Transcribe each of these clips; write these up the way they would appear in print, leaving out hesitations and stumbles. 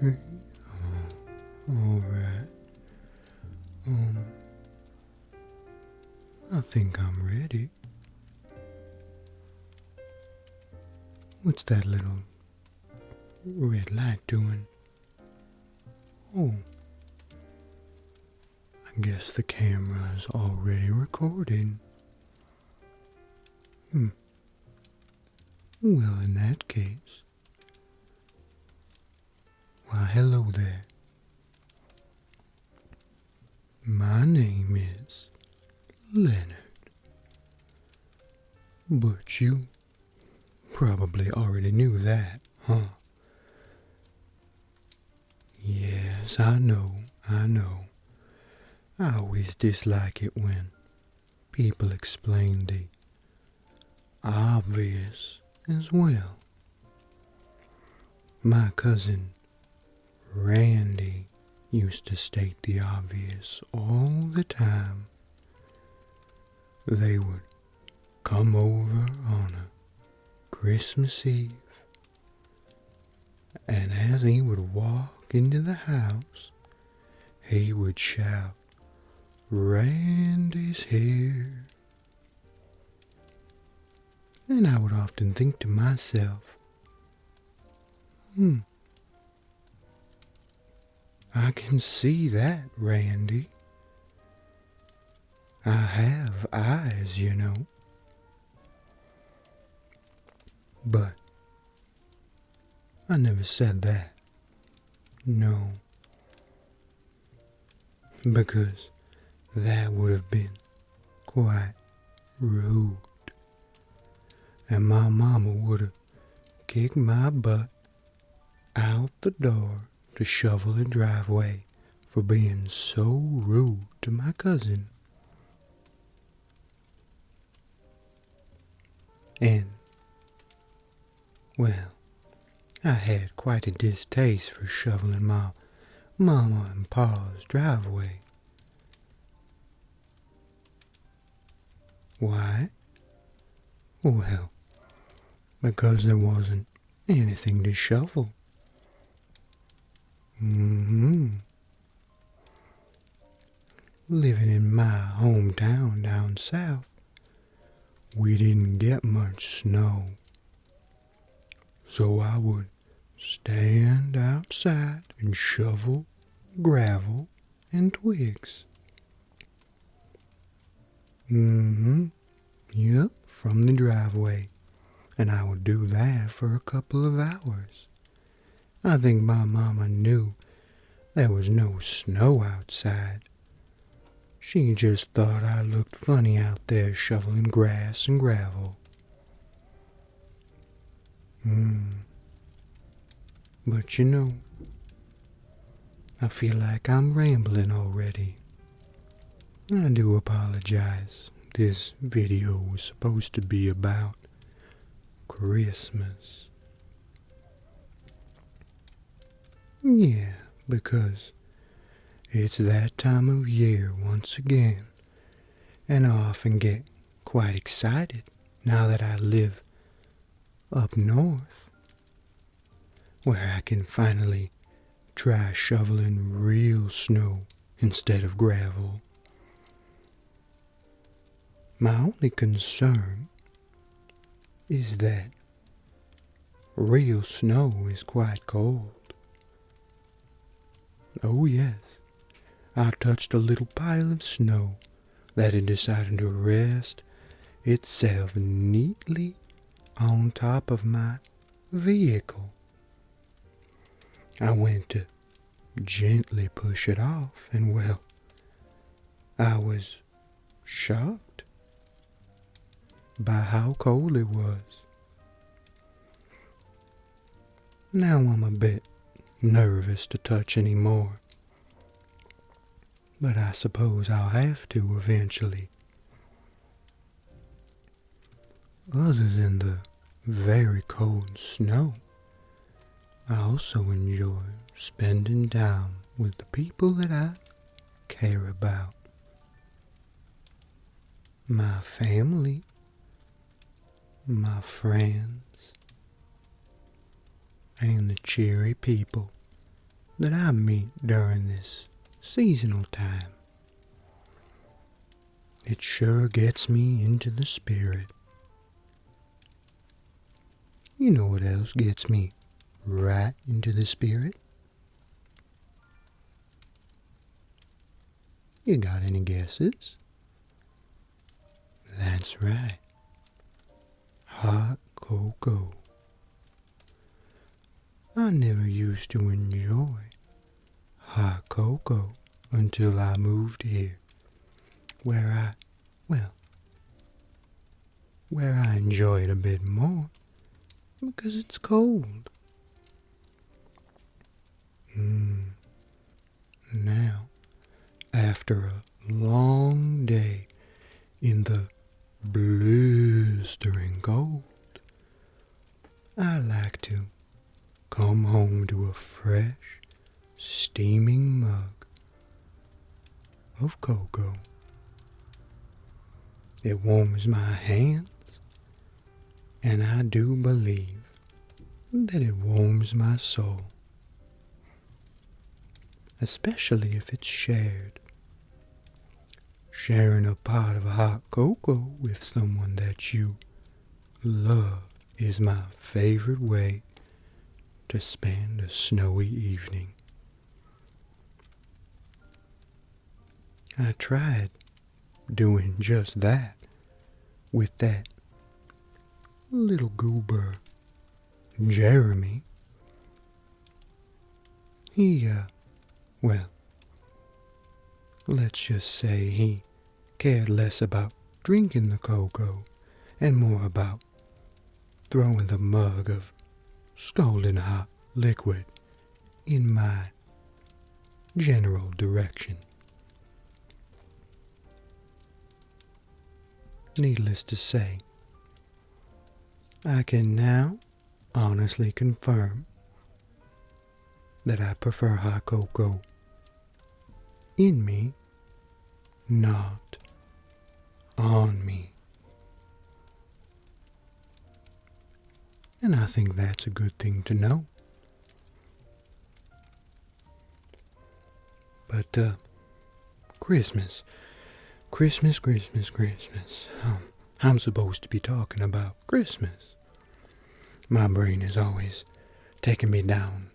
Okay. Alright. I think I'm ready. What's that little red light doing? Oh. I guess the camera's already recording. Well, in that case. Why, hello there. My name is Lennard. But you probably already knew that, huh? Yes, I know. I always dislike it when people explain the obvious as well. My cousin Randy used to state the obvious all the time. They would come over on a Christmas Eve, and as he would walk into the house, he would shout, "Randy's here." And I would often think to myself, I can see that, Randy. I have eyes, you know. But I never said that. No. Because that would have been quite rude. And my mama would have kicked my butt out the door to shovel the driveway for being so rude to my cousin. And, well, I had quite a distaste for shoveling my mama and pa's driveway. Why? Well, because there wasn't anything to shovel. Living in my hometown down south, we didn't get much snow. So I would stand outside and shovel gravel and twigs. Yep, from the driveway. And I would do that for a couple of hours. I think my mama knew there was no snow outside. She just thought I looked funny out there shoveling grass and gravel. But you know, I feel like I'm rambling already. I do apologize. This video was supposed to be about Christmas. Yeah, because it's that time of year once again, and I often get quite excited now that I live up north, where I can finally try shoveling real snow instead of gravel. My only concern is that real snow is quite cold. Oh yes, I touched a little pile of snow that had decided to rest itself neatly on top of my vehicle. I went to gently push it off, and well, I was shocked by how cold it was. Now I'm a bit nervous to touch any more, but I suppose I'll have to eventually. Other than the very cold snow, I also enjoy spending time with the people that I care about. My family, my friends, and the cheery people that I meet during this seasonal time. It sure gets me into the spirit. You know what else gets me right into the spirit? You got any guesses? That's right. Hot cocoa. I never used to enjoy hot cocoa until I moved here, where I enjoy it a bit more because it's cold. Now, after a long day in the blistering cold, I like to come home to a fresh, steaming mug of cocoa. It warms my hands, and I do believe that it warms my soul, especially if it's shared. Sharing a pot of hot cocoa with someone that you love is my favorite way to spend a snowy evening. I tried doing just that with that little goober, Jeremy. Let's just say he cared less about drinking the cocoa and more about throwing the mug of scalding hot liquid in my general direction. Needless to say, I can now honestly confirm that I prefer hot cocoa in me, not on me. And I think that's a good thing to know. But, Christmas. I'm supposed to be talking about Christmas. My brain is always taking me down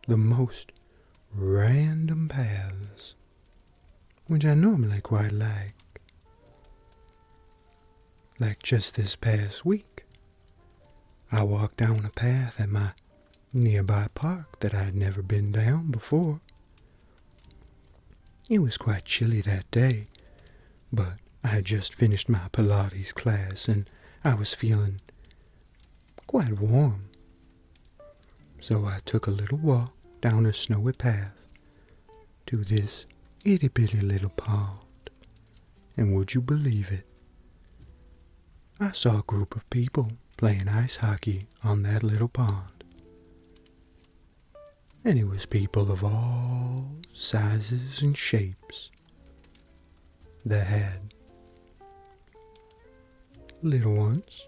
the most random paths, which I normally quite like. Like just this past week, I walked down a path at my nearby park that I had never been down before. It was quite chilly that day, but I had just finished my Pilates class and I was feeling quite warm. So I took a little walk down a snowy path to this itty-bitty little pond. And would you believe it? I saw a group of people playing ice hockey on that little pond. And it was people of all sizes and shapes that had little ones.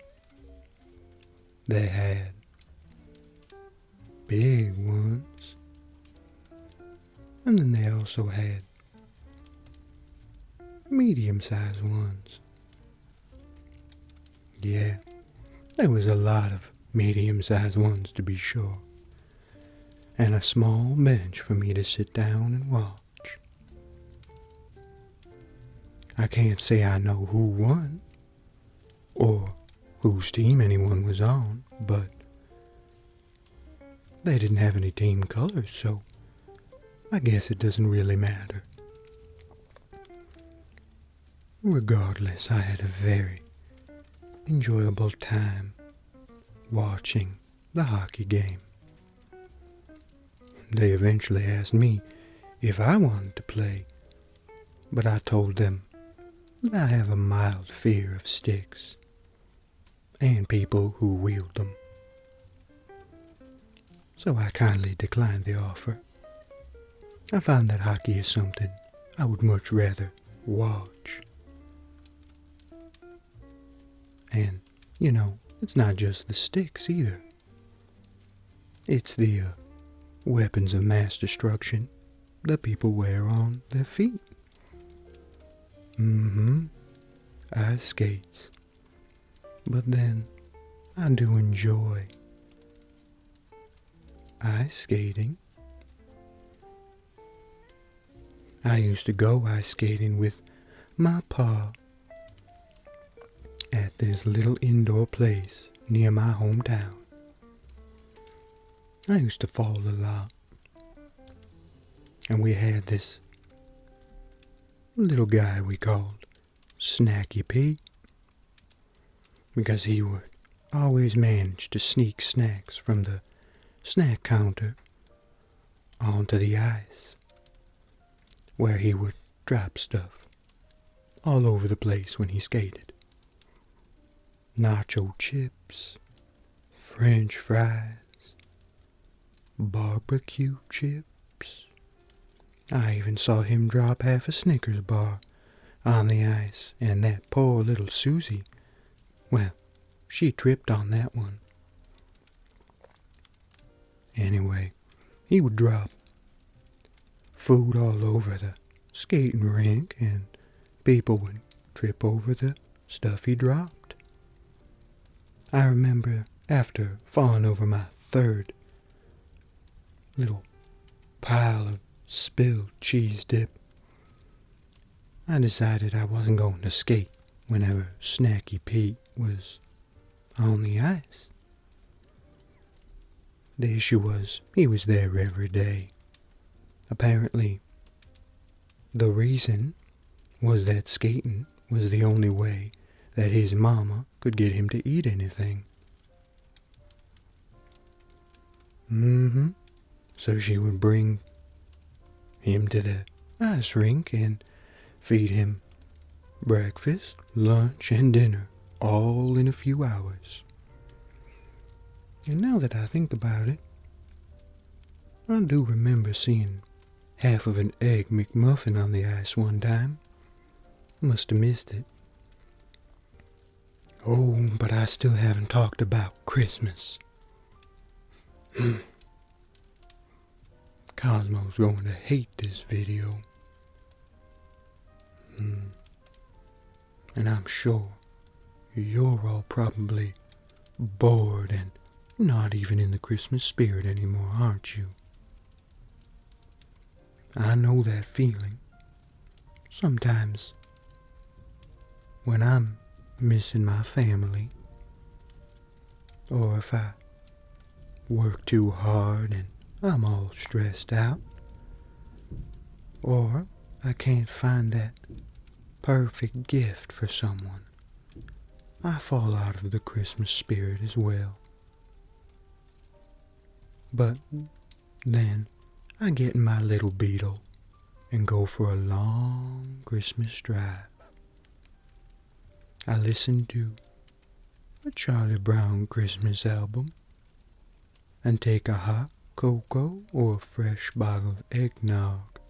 They had big ones. And then they also had medium-sized ones. Yeah, there was a lot of medium-sized ones to be sure. And a small bench for me to sit down and watch. I can't say I know who won, or whose team anyone was on, but they didn't have any team colors, so I guess it doesn't really matter. Regardless, I had a very enjoyable time watching the hockey game. They eventually asked me if I wanted to play, but I told them that I have a mild fear of sticks and people who wield them. So I kindly declined the offer. I find that hockey is something I would much rather watch. And, it's not just the sticks either. It's the weapons of mass destruction that people wear on their feet. Ice skates. But then, I do enjoy ice skating. I used to go ice skating with my pa at this little indoor place near my hometown. I used to fall a lot. And we had this little guy we called Snacky Pete, because he would always manage to sneak snacks from the snack counter onto the ice, where he would drop stuff all over the place when he skated. Nacho chips, French fries, barbecue chips. I even saw him drop half a Snickers bar on the ice, and that poor little Susie, well, she tripped on that one. Anyway, he would drop food all over the skating rink, and people would trip over the stuff he dropped. I remember after falling over my third little pile of spilled cheese dip, I decided I wasn't going to skate whenever Snacky Pete was on the ice. The issue was, he was there every day. Apparently, the reason was that skating was the only way that his mama could get him to eat anything. So she would bring him to the ice rink and feed him breakfast, lunch, and dinner, all in a few hours. And now that I think about it, I do remember seeing half of an egg McMuffin on the ice one time. Must have missed it. Oh, but I still haven't talked about Christmas. Cosmo's going to hate this video. And I'm sure you're all probably bored and not even in the Christmas spirit anymore, aren't you? I know that feeling. Sometimes when I'm missing my family, or if I work too hard and I'm all stressed out, or I can't find that perfect gift for someone, I fall out of the Christmas spirit as well. But then I get in my little Beetle and go for a long Christmas drive. I listen to a Charlie Brown Christmas album and take a hot cocoa or a fresh bottle of eggnog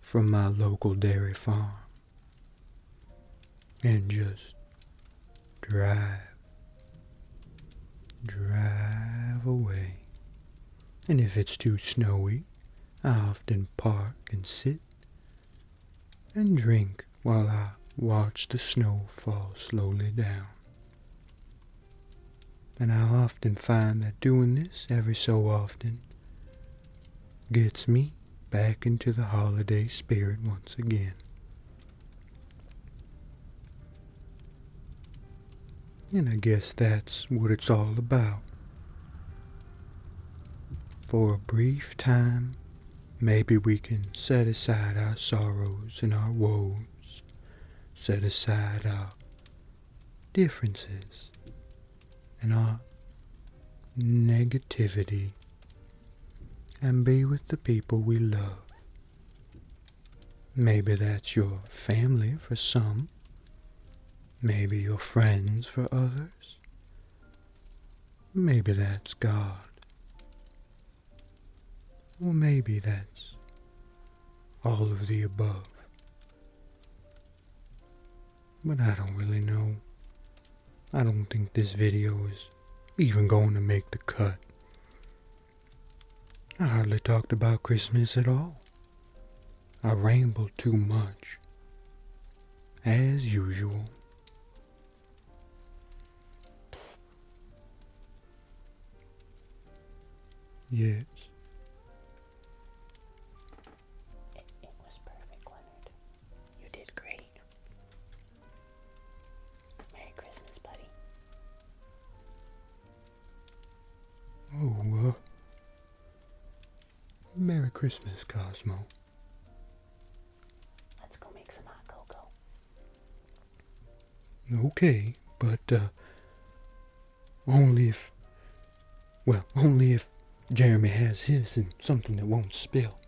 from my local dairy farm and just drive away. And if it's too snowy, I often park and sit and drink while I watch the snow fall slowly down. And I often find that doing this every so often gets me back into the holiday spirit once again. And I guess that's what it's all about. For a brief time, maybe we can set aside our sorrows and our woes, set aside our differences and our negativity, and be with the people we love. Maybe that's your family for some, maybe your friends for others, maybe that's God, or maybe that's all of the above. But I don't really know. I don't think this video is even going to make the cut. I hardly talked about Christmas at all. I rambled too much, as usual. Yes. It was perfect, Lennard. You did great. Merry Christmas, buddy. Oh, Merry Christmas, Cosmo. Let's go make some hot cocoa. Okay, but, only if Jeremy has his and something that won't spill.